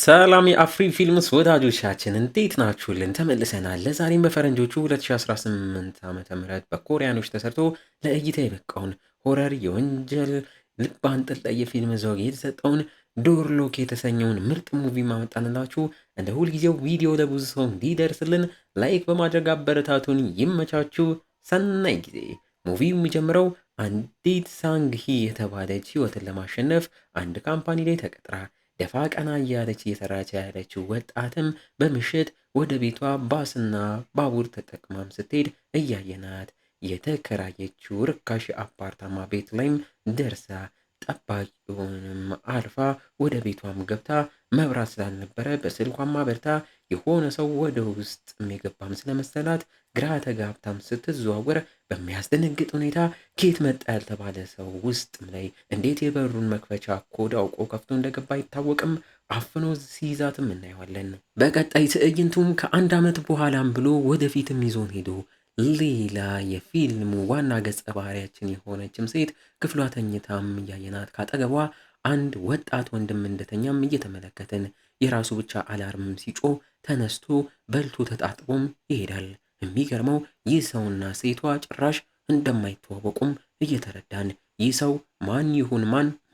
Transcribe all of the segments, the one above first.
ሰላም የአፍሪ ፊልምስ ወዳጆቻችን እንዴት ናችሁልን? ተመልሰናል። ለዛሬም በፈረንጆቹ 2018 ዓመተ ምህረት በኮሪያኖች ተሰርቶ ለእይታ የበቃውን ሆረር የወንጀል ልብ አንጠልጣይ የፊልም ዘውግ የተሰጠውን ዶርሎክ የተሰኘውን ምርጥ ሙቪ ማመጣንላችሁ። እንደ ሁልጊዜው ቪዲዮ ለብዙ ሰው እንዲደርስልን ላይክ በማድረግ አበረታቱን። ይመቻችሁ። ሰናይ ጊዜ። ሙቪው የሚጀምረው አንዲት ሳንግሂ የተባለች ህይወትን ለማሸነፍ አንድ ካምፓኒ ላይ ተቀጥራ ደፋ ቀና እያለች እየሰራች ያለችው ወጣትም በምሽት ወደ ቤቷ ባስና ባቡር ተጠቅማም ስትሄድ እያየናት የተከራየችው ርካሽ አፓርታማ ቤት ላይም ደርሳ ጠባቂውንም አልፋ ወደ ቤቷም ገብታ መብራት ስላልነበረ በስልኳም አበርታ የሆነ ሰው ወደ ውስጥ የገባም ስለመሰላት ግራ ተጋብታም ስትዘዋወር በሚያስደነግጥ ሁኔታ ኬት መጣ ያልተባለ ሰው ውስጥም ላይ እንዴት የበሩን መክፈቻ ኮድ አውቆ ከፍቶ እንደገባ አይታወቅም። አፍኖ ሲይዛትም እናየዋለን። በቀጣይ ትዕይንቱም ከአንድ ዓመት በኋላም ብሎ ወደፊትም ይዞን ሄዶ ሌላ የፊልሙ ዋና ገጸ ባህሪያችን የሆነችም ሴት ክፍሏ ተኝታም እያየናት ካጠገቧ አንድ ወጣት ወንድም እንደተኛም እየተመለከትን የራሱ ብቻ አላርም ሲጮ ተነስቶ በልቶ ተጣጥቦም ይሄዳል። የሚገርመው ይህ ሰውና ሴቷ ጭራሽ እንደማይተዋወቁም እየተረዳን ይህ ሰው ማን ይሁን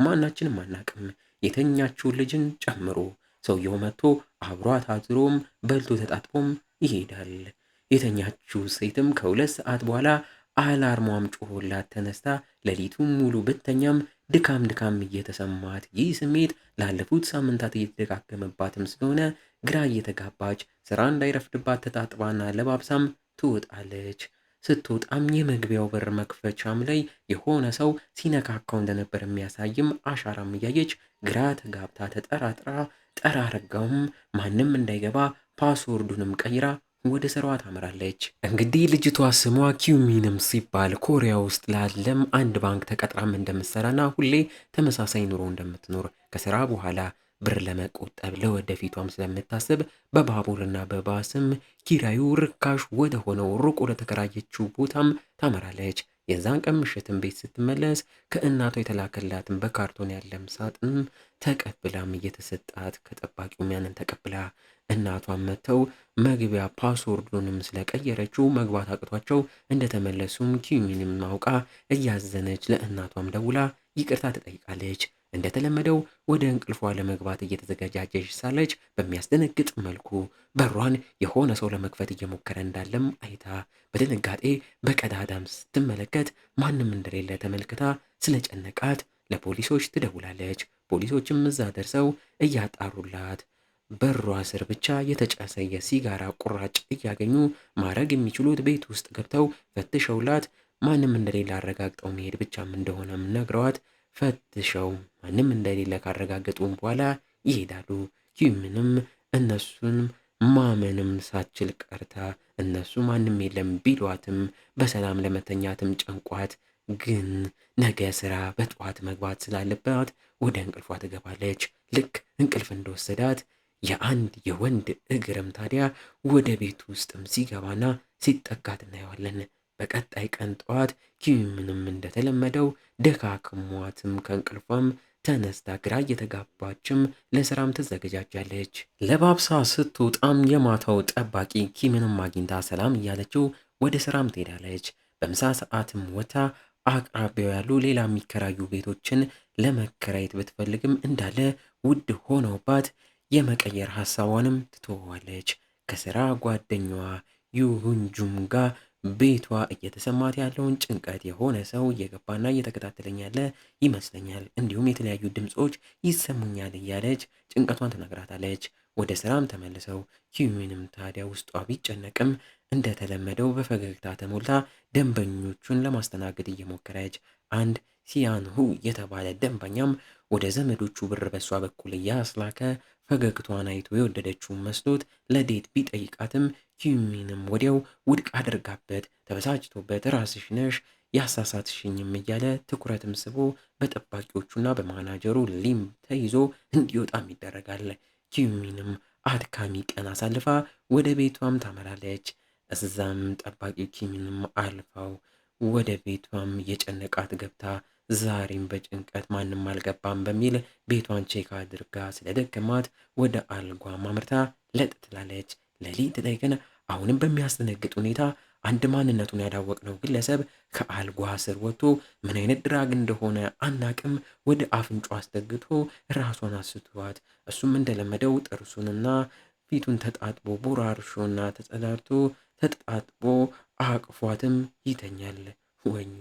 ማናችንም አናቅም፣ የተኛችውን ልጅን ጨምሮ ሰውየው መጥቶ አብሯት አድሮም በልቶ ተጣጥቦም ይሄዳል። የተኛችው ሴትም ከ2 ሰዓት በኋላ አላርሟም ጮሆላት ተነስታ ሌሊቱን ሙሉ ብተኛም ድካም እየተሰማት ይህ ስሜት ላለፉት ሳምንታት እየተደጋገመባትም ስለሆነ ግራ እየተጋባች ስራ እንዳይረፍድባት ተጣጥባና ለባብሳም ትወጣለች። ስትወጣም የመግቢያው በር መክፈቻም ላይ የሆነ ሰው ሲነካካው እንደነበር የሚያሳይም አሻራም እያየች ግራ ተጋብታ ተጠራጥራ ጠራርጋውም ማንም እንዳይገባ ፓስወርዱንም ቀይራ ወደ ስራዋ ታመራለች። እንግዲህ ልጅቷ ስሟ ኪዩሚንም ሲባል ኮሪያ ውስጥ ላለም አንድ ባንክ ተቀጥራም እንደምትሰራና ሁሌ ተመሳሳይ ኑሮ እንደምትኖር ከስራ በኋላ ብር ለመቆጠብ ለወደፊቷም ስለምታስብ በባቡርና በባስም ኪራዩ ርካሽ ወደ ሆነው ሩቅ ወደ ተከራየችው ቦታም ታመራለች። የዛን ቀን ምሽትን ቤት ስትመለስ ከእናቷ የተላከላትን በካርቶን ያለም ሳጥን ተቀብላም እየተሰጣት ከጠባቂው ያንን ተቀብላ እናቷን መተው መግቢያ ፓስወርዱንም ስለቀየረችው መግባት አቅቷቸው እንደተመለሱም ኪዩሚንም ማውቃ እያዘነች ለእናቷም ደውላ ይቅርታ ትጠይቃለች። እንደተለመደው ወደ እንቅልፏ ለመግባት እየተዘጋጃጀች ሳለች በሚያስደነግጥ መልኩ በሯን የሆነ ሰው ለመክፈት እየሞከረ እንዳለም አይታ በድንጋጤ በቀዳዳም ስትመለከት ማንም እንደሌለ ተመልክታ ስለጨነቃት ለፖሊሶች ትደውላለች። ፖሊሶችም እዛ ደርሰው እያጣሩላት በሯ ስር ብቻ የተጫሰ የሲጋራ ቁራጭ እያገኙ ማድረግ የሚችሉት ቤት ውስጥ ገብተው ፈትሸውላት ማንም እንደሌለ አረጋግጠው መሄድ ብቻም እንደሆነም ነግረዋት ፈትሸው ማንም እንደሌለ ካረጋገጡም በኋላ ይሄዳሉ። ኪዩሚንም እነሱን ማመንም ሳትችል ቀርታ እነሱ ማንም የለም ቢሏትም በሰላም ለመተኛትም ጨንቋት ግን ነገ ስራ በጠዋት መግባት ስላለባት ወደ እንቅልፏ ትገባለች። ልክ እንቅልፍ እንደወሰዳት የአንድ የወንድ እግርም ታዲያ ወደ ቤት ውስጥም ሲገባና ሲጠጋት እናየዋለን። በቀጣይ ቀን ጠዋት ኪዩሚንም እንደተለመደው ደካክሟትም ከእንቅልፏም ተነስታ ግራ እየተጋባችም ለስራም ትዘገጃጃለች። ለባብሳ ስትወጣም የማታው ጠባቂ ኪምንም አግኝታ ሰላም እያለችው ወደ ስራም ትሄዳለች። በምሳ ሰዓትም ወታ አቅራቢያው ያሉ ሌላ የሚከራዩ ቤቶችን ለመከራየት ብትፈልግም እንዳለ ውድ ሆነውባት የመቀየር ሐሳቧንም ትተዋለች። ከስራ ጓደኛዋ ዩሁንጁም ጋር ቤቷ እየተሰማት ያለውን ጭንቀት የሆነ ሰው እየገባና እየተከታተለኝ ያለ ይመስለኛል፣ እንዲሁም የተለያዩ ድምፆች ይሰሙኛል እያለች ጭንቀቷን ትነግራታለች። ወደ ስራም ተመልሰው ኪዩሚንም ታዲያ ውስጧ ቢጨነቅም እንደተለመደው በፈገግታ ተሞልታ ደንበኞቹን ለማስተናገድ እየሞከረች አንድ ሲያንሁ የተባለ ደንበኛም ወደ ዘመዶቹ ብር በሷ በኩል እያስላከ ፈገግቷን አይቶ የወደደችውን መስሎት ለዴት ቢጠይቃትም ኪዩሚንም ወዲያው ውድቅ አድርጋበት ተበሳጭቶበት ራስሽ ነሽ ያሳሳትሽኝም እያለ ትኩረትም ስቦ በጠባቂዎቹና በማናጀሩ ሊም ተይዞ እንዲወጣም ይደረጋል። ኪዩሚንም አድካሚ ቀን አሳልፋ ወደ ቤቷም ታመራለች። እዛም ጠባቂው ኪዩሚንም አልፋው ወደ ቤቷም የጨነቃት ገብታ ዛሬም በጭንቀት ማንም አልገባም በሚል ቤቷን ቼክ አድርጋ ስለደከማት ወደ አልጓ አምርታ ለጥ ትላለች። ሌሊት ላይ ግን አሁንም በሚያስደነግጥ ሁኔታ አንድ ማንነቱን ያላወቅነው ግለሰብ ከአልጓ ስር ወጥቶ ምን አይነት ድራግ እንደሆነ አናቅም ወደ አፍንጫ አስጠግቶ ራሷን አስቷት እሱም እንደለመደው ጥርሱንና ፊቱን ተጣጥቦ ቦራርሾና ተጸዳድቶ ተጣጥቦ አቅፏትም ይተኛል። ወኞ!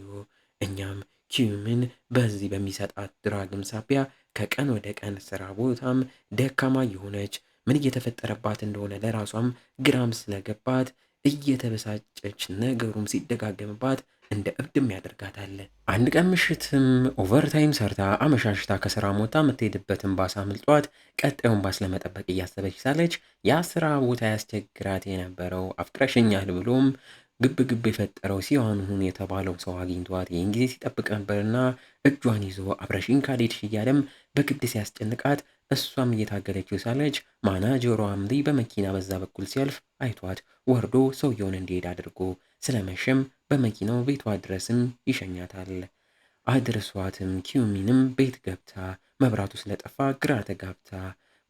እኛም ኪዩምን በዚህ በሚሰጣት ድራግም ሳቢያ ከቀን ወደ ቀን ስራ ቦታም ደካማ የሆነች ምን እየተፈጠረባት እንደሆነ ለራሷም ግራም ስለገባት እየተበሳጨች ነገሩም ሲደጋገምባት እንደ እብድም ያደርጋታል። አንድ ቀን ምሽትም ኦቨርታይም ሰርታ አመሻሽታ ከስራ ሞታ የምትሄድበትን ባስ አምልጧት ቀጣዩን ባስ ለመጠበቅ እያሰበች ሳለች ያ ስራ ቦታ ያስቸግራት የነበረው አፍቅረሽኛል ብሎም ግብ ግብ የፈጠረው ሲሆን የተባለው ሰው አግኝቷት ይህን ጊዜ ሲጠብቅ ነበርና እጇን ይዞ አብረሽኝ ካልሄድሽ እያለም በግድ ሲያስጨንቃት እሷም እየታገለችው ሳለች ማናጀሯ አምሪ በመኪና በዛ በኩል ሲያልፍ አይቷት ወርዶ ሰውየውን እንዲሄድ አድርጎ ስለመሸም በመኪናው ቤቷ ድረስም ይሸኛታል። አድርሷትም ኪዩሚንም ቤት ገብታ መብራቱ ስለጠፋ ግራ ተጋብታ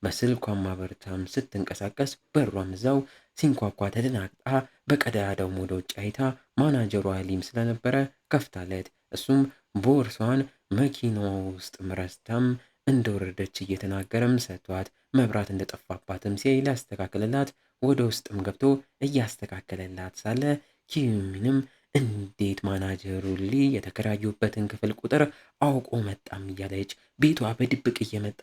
በስልኳም ማበርታም ስትንቀሳቀስ በሯም እዛው ሲንኳኳ ተደናግጣ በቀዳዳው ወደ ውጭ አይታ ማናጀሯ ሊም ስለነበረ ከፍታለት እሱም ቦርሷን መኪናዋ ውስጥ ረስታም እንደወረደች እየተናገረም ሰጥቷት መብራት እንደጠፋባትም ሲያይ ሊያስተካክልላት ወደ ውስጥም ገብቶ እያስተካከለላት ሳለ ኪዩሚንም እንዴት ማናጀሩ ሊ የተከራዩበትን ክፍል ቁጥር አውቆ መጣም እያለች ቤቷ በድብቅ እየመጣ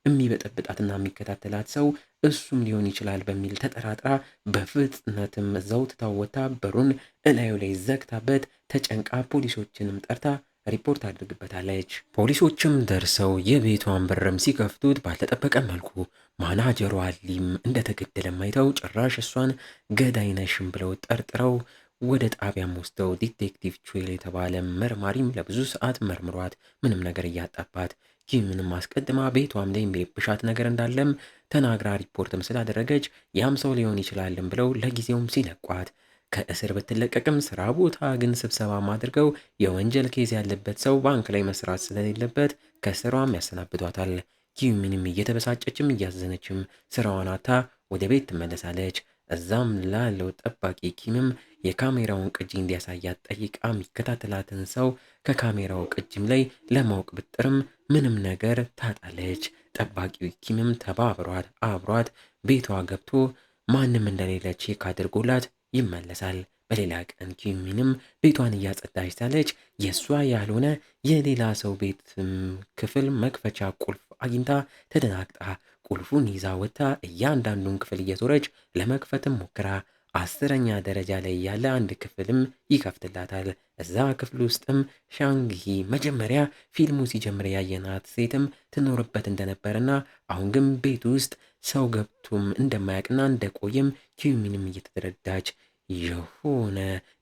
የሚበጠብጣትና የሚከታተላት ሰው እሱም ሊሆን ይችላል በሚል ተጠራጥራ በፍጥነትም እዛው ትታወታ በሩን እላዩ ላይ ዘግታበት ተጨንቃ ፖሊሶችንም ጠርታ ሪፖርት አድርግበታለች። ፖሊሶችም ደርሰው የቤቷን በርም ሲከፍቱት ባልተጠበቀ መልኩ ማናጀሯ ሊም እንደተገደለም አይተው ጭራሽ እሷን ገዳይ ነሽም ብለው ጠርጥረው ወደ ጣቢያም ወስደው ዲቴክቲቭ ቹዌል የተባለ መርማሪም ለብዙ ሰዓት መርምሯት ምንም ነገር እያጣባት ኪምንም አስቀድማ ቤቷም ላይ የሚረብሻት ነገር እንዳለም ተናግራ ሪፖርትም ስላደረገች ያም ሰው ሊሆን ይችላልም ብለው ለጊዜውም ሲለቋት ከእስር ብትለቀቅም ስራ ቦታ ግን ስብሰባም አድርገው የወንጀል ኬዝ ያለበት ሰው ባንክ ላይ መስራት ስለሌለበት ከስራዋም ያሰናብቷታል። ኪዩሚንም እየተበሳጨችም እያዘነችም ስራዋን አታ ወደ ቤት ትመለሳለች። እዛም ላለው ጠባቂ ኪምም የካሜራውን ቅጂ እንዲያሳያት ጠይቃ የሚከታተላትን ሰው ከካሜራው ቅጂም ላይ ለማወቅ ብጥርም ምንም ነገር ታጣለች። ጠባቂው ኪምም ተባብሯት አብሯት ቤቷ ገብቶ ማንም እንደሌለ ቼክ አድርጎላት ይመለሳል። በሌላ ቀን ኪሚንም ቤቷን እያጸዳች ሳለች የእሷ ያልሆነ የሌላ ሰው ቤት ክፍል መክፈቻ ቁልፍ አግኝታ ተደናግጣ ቁልፉን ይዛ ወጥታ እያንዳንዱን ክፍል እየዞረች ለመክፈትም ሞክራ 10ኛ ደረጃ ላይ ያለ አንድ ክፍልም ይከፍትላታል። እዛ ክፍል ውስጥም ሻንግሂ መጀመሪያ ፊልሙ ሲጀምር ያየናት ሴትም ትኖርበት እንደነበረና አሁን ግን ቤት ውስጥ ሰው ገብቶም እንደማያውቅና እንደቆየም ኪዩሚንም እየተረዳች የሆነ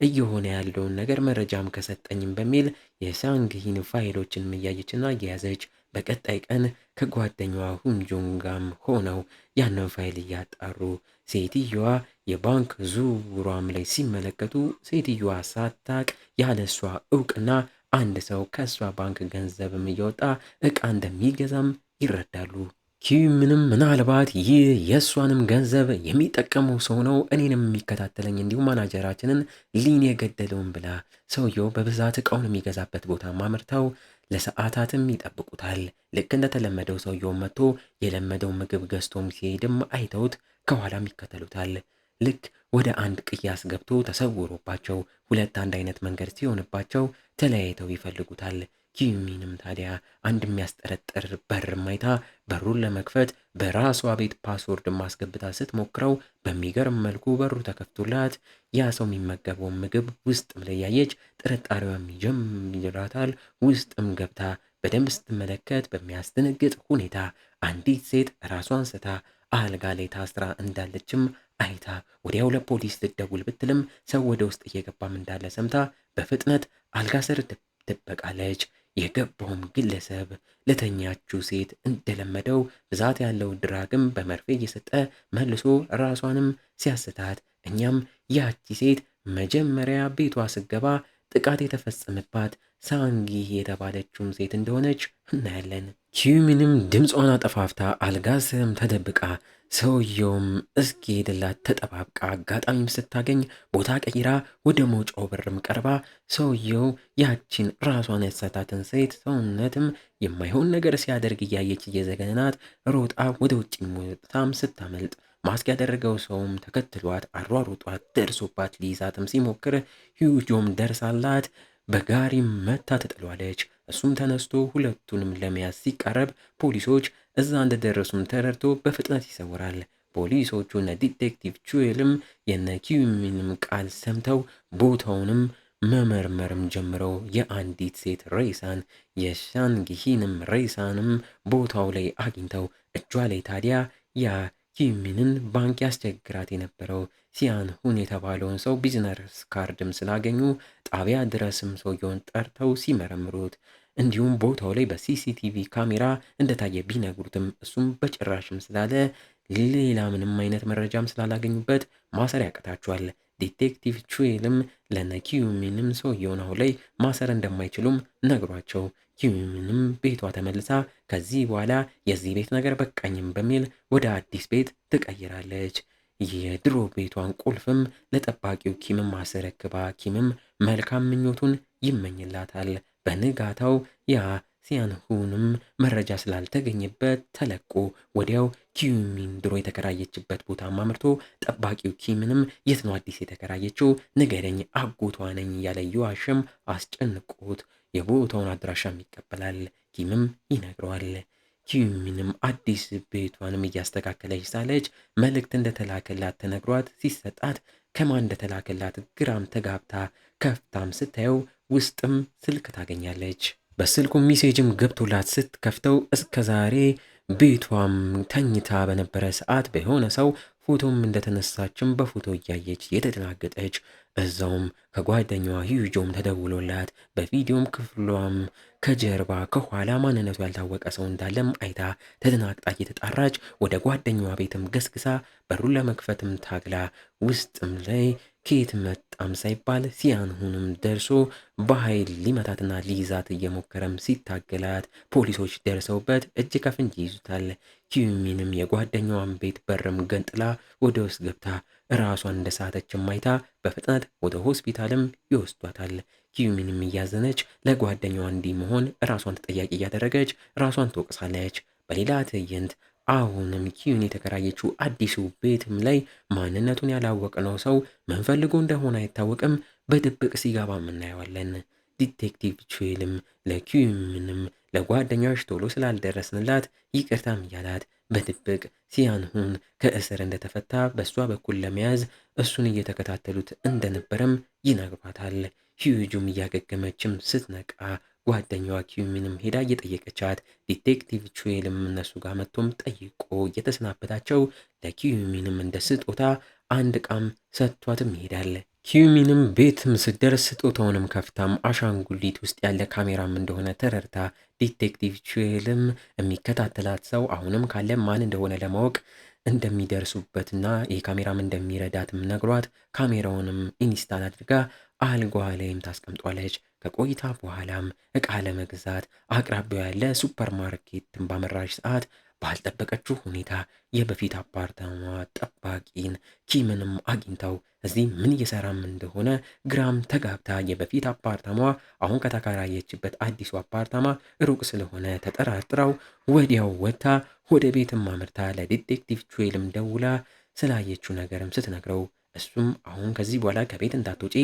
እየሆነ ያለውን ነገር መረጃም ከሰጠኝም በሚል የሻንግሂን ፋይሎችን እያየችና እየያዘች በቀጣይ ቀን ከጓደኛዋ ሁንጆን ጋም ሆነው ያንን ፋይል እያጣሩ ሴትየዋ የባንክ ዝውውሯም ላይ ሲመለከቱ ሴትየዋ ሳታቅ ያለሷ እውቅና አንድ ሰው ከሷ ባንክ ገንዘብም እየወጣ እቃ እንደሚገዛም ይረዳሉ። ኪዩምንም ምናልባት ይህ የእሷንም ገንዘብ የሚጠቀመው ሰው ነው እኔንም የሚከታተለኝ እንዲሁም ማናጀራችንን ሊን የገደለውን ብላ ሰውየው በብዛት እቃውን የሚገዛበት ቦታ ማምርተው ለሰዓታትም ይጠብቁታል። ልክ እንደተለመደው ሰውየው መጥቶ የለመደው ምግብ ገዝቶም ሲሄድም አይተውት ከኋላም ይከተሉታል። ልክ ወደ አንድ ቅያስ ገብቶ ተሰውሮባቸው ሁለት አንድ አይነት መንገድ ሲሆንባቸው ተለያይተው ይፈልጉታል። ኪዩሚንም ታዲያ አንድ የሚያስጠረጥር በር ማይታ በሩን ለመክፈት በራሷ ቤት ፓስወርድ ማስገብታ ስትሞክረው በሚገርም መልኩ በሩ ተከፍቶላት ያ ሰው የሚመገበውን ምግብ ውስጥም ላይ ያየች ጥርጣሬዋም ይጀምራታል። ውስጥም ገብታ በደንብ ስትመለከት በሚያስደነግጥ ሁኔታ አንዲት ሴት ራሷን ስታ አልጋ ላይ ታስራ እንዳለችም አይታ ወዲያው ለፖሊስ ልትደውል ብትልም ሰው ወደ ውስጥ እየገባም እንዳለ ሰምታ በፍጥነት አልጋ ስር ትበቃለች። የገባውም ግለሰብ ለተኛችው ሴት እንደለመደው ብዛት ያለው ድራግም በመርፌ እየሰጠ መልሶ ራሷንም ሲያስታት እኛም ያቺ ሴት መጀመሪያ ቤቷ ስገባ ጥቃት የተፈጸመባት ሳንጊ የተባለችውም ሴት እንደሆነች እናያለን። ኪዩሚንም ድምጿን አጠፋፍታ አልጋ ስርም ተደብቃ ሰውየውም እስኪሄድላት ተጠባብቃ አጋጣሚም ስታገኝ ቦታ ቀይራ ወደ መውጫው በርም ቀርባ ሰውየው ያቺን ራሷን ያሳታትን ሴት ሰውነትም የማይሆን ነገር ሲያደርግ እያየች እየዘገነናት ሮጣ ወደ ውጭ ወጥታም ስታመልጥ ማስክ ያደረገው ሰውም ተከትሏት አሯሩጧት ደርሶባት ሊይዛትም ሲሞክር ሂዩጆም ደርሳላት በጋሪም መታ ትጥሏለች። እሱም ተነስቶ ሁለቱንም ለመያዝ ሲቃረብ ፖሊሶች እዛ እንደደረሱም ተረድቶ በፍጥነት ይሰውራል። ፖሊሶቹ እነ ዲቴክቲቭ ቹዌልም የነ ኪዩሚንም ቃል ሰምተው ቦታውንም መመርመርም ጀምረው የአንዲት ሴት ሬሳን የሻንጊሂንም ሬሳንም ቦታው ላይ አግኝተው እጇ ላይ ታዲያ ያ ኪዩሚንን ባንክ ያስቸግራት የነበረው ሲያንሁን የተባለውን ሰው ቢዝነስ ካርድም ስላገኙ ጣቢያ ድረስም ሰውየውን ጠርተው ሲመረምሩት እንዲሁም ቦታው ላይ በሲሲቲቪ ካሜራ እንደታየ ቢነግሩትም እሱም በጭራሽም ስላለ ሌላ ምንም አይነት መረጃም ስላላገኙበት ማሰር ያቅታቸዋል። ዲቴክቲቭ ቹዌልም ለነ ኪዩሚንም ሰውየውን አሁን ላይ ማሰር እንደማይችሉም ነግሯቸው ኪዩሚንም ቤቷ ተመልሳ ከዚህ በኋላ የዚህ ቤት ነገር በቃኝም በሚል ወደ አዲስ ቤት ትቀይራለች። የድሮ ቤቷን ቁልፍም ለጠባቂው ኪምም አስረክባ ኪምም መልካም ምኞቱን ይመኝላታል። በንጋታው ያ ሲያንሁንም መረጃ ስላልተገኘበት ተለቆ ወዲያው ኪዩሚን ድሮ የተከራየችበት ቦታ አምርቶ ጠባቂው ኪምንም የት ነው አዲስ የተከራየችው ንገረኝ አጎቷ ነኝ እያለ ዮአሽም አስጨንቆት የቦታውን አድራሻም ይቀበላል። ኪምም ይነግረዋል። ኪዩሚንም አዲስ ቤቷንም እያስተካከለች ሳለች መልእክት እንደተላከላት ተነግሯት ሲሰጣት ከማን እንደተላከላት ግራም ተጋብታ ከፍታም ስታየው ውስጥም ስልክ ታገኛለች። በስልኩ ሚሴጅም ገብቶላት ስትከፍተው እስከ ዛሬ ቤቷም ተኝታ በነበረ ሰዓት በሆነ ሰው ፎቶም እንደተነሳችም በፎቶ እያየች የተደናገጠች እዛውም ከጓደኛዋ ሂዩጆም ተደውሎላት በቪዲዮም ክፍሏም ከጀርባ ከኋላ ማንነቱ ያልታወቀ ሰው እንዳለም አይታ ተደናግጣ እየተጣራች ወደ ጓደኛዋ ቤትም ገስግሳ በሩን ለመክፈትም ታግላ ውስጥም ላይ ከየት መጣም ሳይባል ሲያንሁንም ደርሶ በኃይል ሊመታትና ሊይዛት እየሞከረም ሲታገላት ፖሊሶች ደርሰውበት እጅ ከፍንጅ ይይዙታል። ኪዩሚንም የጓደኛዋን ቤት በርም ገንጥላ ወደ ውስጥ ገብታ ራሷን እንደሳተችም አይታ በፍጥነት ወደ ሆስፒታልም ይወስዷታል። ኪዩሚንም እያዘነች ለጓደኛዋ እንዲህ መሆን ራሷን ተጠያቂ እያደረገች ራሷን ትወቅሳለች። በሌላ ትዕይንት አሁንም ኪዩን የተከራየችው አዲሱ ቤትም ላይ ማንነቱን ያላወቅነው ሰው ምን ፈልጎ እንደሆነ አይታወቅም በድብቅ ሲገባ እናየዋለን። ዲቴክቲቭ ቹዌልም ለኪዩምንም ለጓደኛዎች ቶሎ ስላልደረስንላት ይቅርታም እያላት በድብቅ ሲያንሁን ከእስር እንደተፈታ በእሷ በኩል ለመያዝ እሱን እየተከታተሉት እንደነበረም ይነግሯታል። ሂዩጁም እያገገመችም ስትነቃ ጓደኛዋ ኪዩሚንም ሄዳ እየጠየቀቻት ዲቴክቲቭ ቹዌልም እነሱ ጋር መጥቶም ጠይቆ እየተሰናበታቸው ለኪዩሚንም እንደ ስጦታ አንድ ዕቃም ሰጥቷትም ይሄዳል። ኪዩሚንም ቤትም ስትደርስ ስጦታውንም ከፍታም አሻንጉሊት ውስጥ ያለ ካሜራም እንደሆነ ተረድታ ዲቴክቲቭ ቹዌልም የሚከታተላት ሰው አሁንም ካለ ማን እንደሆነ ለማወቅ እንደሚደርሱበትና ይህ ካሜራም እንደሚረዳትም ነግሯት ካሜራውንም ኢንስታል አድርጋ አልጓ ላይም ታስቀምጧለች። ከቆይታ በኋላም እቃ ለመግዛት አቅራቢያው ያለ ሱፐር ማርኬትን ባመራች ሰዓት ባልጠበቀችው ሁኔታ የበፊት አፓርታማ ጠባቂን ኪምንም አግኝተው እዚህ ምን እየሰራም እንደሆነ ግራም ተጋብታ የበፊት አፓርታማ አሁን ከተከራየችበት አዲሱ አፓርታማ ሩቅ ስለሆነ ተጠራጥረው ወዲያው ወጥታ ወደ ቤትም አምርታ ለዲቴክቲቭ ቹዌልም ደውላ ስላየችው ነገርም ስትነግረው እሱም አሁን ከዚህ በኋላ ከቤት እንዳትወጪ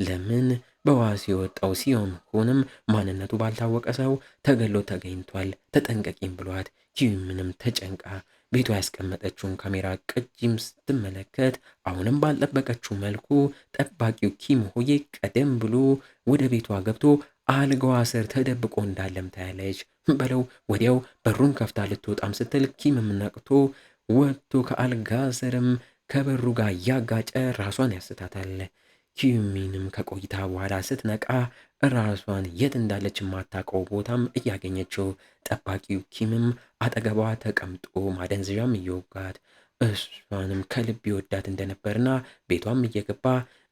ለምን በዋስ የወጣው ሲሆንም ማንነቱ ባልታወቀ ሰው ተገሎ ተገኝቷል ተጠንቀቂም ብሏት ኪዩምንም ተጨንቃ ቤቷ ያስቀመጠችውን ካሜራ ቅጂም ስትመለከት አሁንም ባልጠበቀችው መልኩ ጠባቂው ኪም ሆዬ ቀደም ብሎ ወደ ቤቷ ገብቶ አልጋዋ ስር ተደብቆ እንዳለም ታያለች። በለው ወዲያው በሩን ከፍታ ልትወጣም ስትል ኪምም ነቅቶ ወጥቶ ከአልጋ ስርም ከበሩ ጋር እያጋጨ ራሷን ያስታታል። ኪዩሚንም ከቆይታ በኋላ ስትነቃ ራሷን የት እንዳለች የማታውቀው ቦታም እያገኘችው ጠባቂው ኪምም አጠገቧ ተቀምጦ ማደንዘዣም እየወጋት እሷንም ከልብ ይወዳት እንደነበርና ቤቷም እየገባ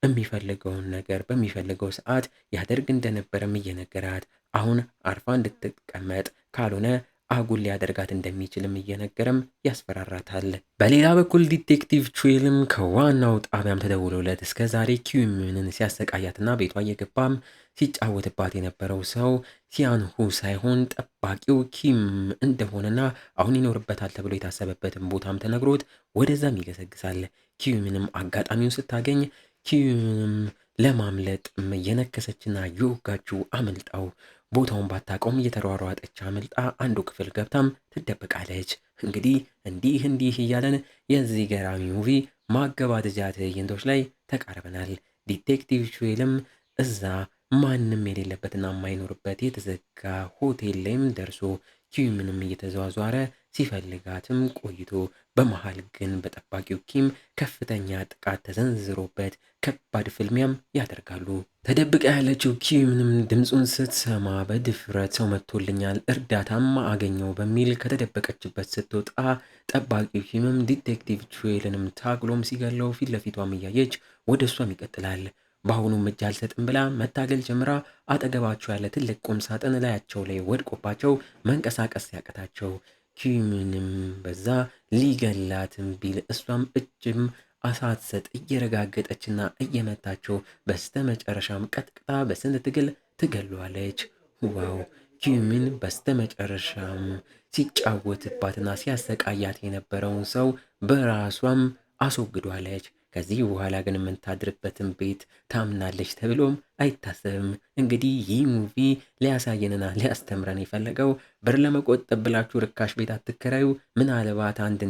የሚፈልገውን ነገር በሚፈልገው ሰዓት ያደርግ እንደነበረም እየነገራት አሁን አርፋ እንድትቀመጥ ካልሆነ አጉል ሊያደርጋት እንደሚችልም እየነገረም ያስፈራራታል። በሌላ በኩል ዲቴክቲቭ ቹዌልም ከዋናው ጣቢያም ተደውሎለት እስከ ዛሬ ኪዩምንን ሲያሰቃያትና ቤቷ እየገባም ሲጫወትባት የነበረው ሰው ሲያንሁ ሳይሆን ጠባቂው ኪም እንደሆነና አሁን ይኖርበታል ተብሎ የታሰበበትን ቦታም ተነግሮት ወደዛም ይገሰግሳል። ኪዩምንም አጋጣሚውን ስታገኝ ኪዩምንም ለማምለጥም የነከሰችና የወጋችው አመልጣው ቦታውን ባታውቀውም እየተሯሯጠች አመልጣ አንዱ ክፍል ገብታም ትደበቃለች። እንግዲህ እንዲህ እያለን የዚህ ገራሚ ሙቪ ማገባደጃ ትዕይንቶች ላይ ተቃርበናል። ዲቴክቲቭ ቹዌልም እዛ ማንም የሌለበትና የማይኖርበት የተዘጋ ሆቴል ላይም ደርሶ ኪምንም እየተዘዋዟረ ሲፈልጋትም ቆይቶ በመሃል ግን በጠባቂው ኪም ከፍተኛ ጥቃት ተሰንዝሮበት ከባድ ፍልሚያም ያደርጋሉ። ተደብቃ ያለችው ኪምንም ድምፁን ስትሰማ በድፍረት ሰው መጥቶልኛል እርዳታም አገኘው በሚል ከተደበቀችበት ስትወጣ ጠባቂው ኪምም ዲቴክቲቭ ቹዌልንም ታግሎም ሲገለው ፊት ለፊቷም እያየች ወደ እሷም ይቀጥላል። በአሁኑም እጅ አልሰጥም ብላ መታገል ጀምራ አጠገባቸው ያለ ትልቅ ቁም ሳጥን ላያቸው ላይ ወድቆባቸው መንቀሳቀስ ሲያቀታቸው ኪምንም በዛ ሊገላትም ቢል እሷም እጅም አሳትሰጥ እየረጋገጠችና እየመታቸው በስተመጨረሻም ቀጥቅጣ በስንት ትግል ትገሏለች። ዋው! ኪምን በስተመጨረሻም ሲጫወትባትና ሲያሰቃያት የነበረውን ሰው በራሷም አስወግዷለች። ከዚህ በኋላ ግን የምንታድርበትን ቤት ታምናለች ተብሎም አይታሰብም። እንግዲህ ይህ ሙቪ ሊያሳየንና ሊያስተምረን የፈለገው ብር ለመቆጠብ ብላችሁ ርካሽ ቤት አትከራዩ፣ ምናልባት አንድ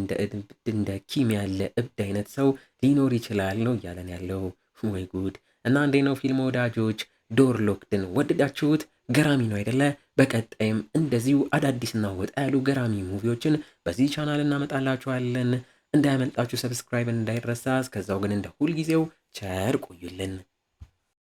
እንደ ኪም ያለ እብድ አይነት ሰው ሊኖር ይችላል ነው እያለን ያለው። ወይ ጉድ! እና እንዴት ነው ፊልም ወዳጆች? ዶር ሎክድን ወደዳችሁት? ገራሚ ነው አይደለ? በቀጣይም እንደዚሁ አዳዲስና ወጣ ያሉ ገራሚ ሙቪዎችን በዚህ ቻናል እናመጣላችኋለን። እንዳያመልጣችሁ ሰብስክራይብ እንዳይረሳ። እስከዛው ግን እንደ ሁልጊዜው ቸር ቆዩልን።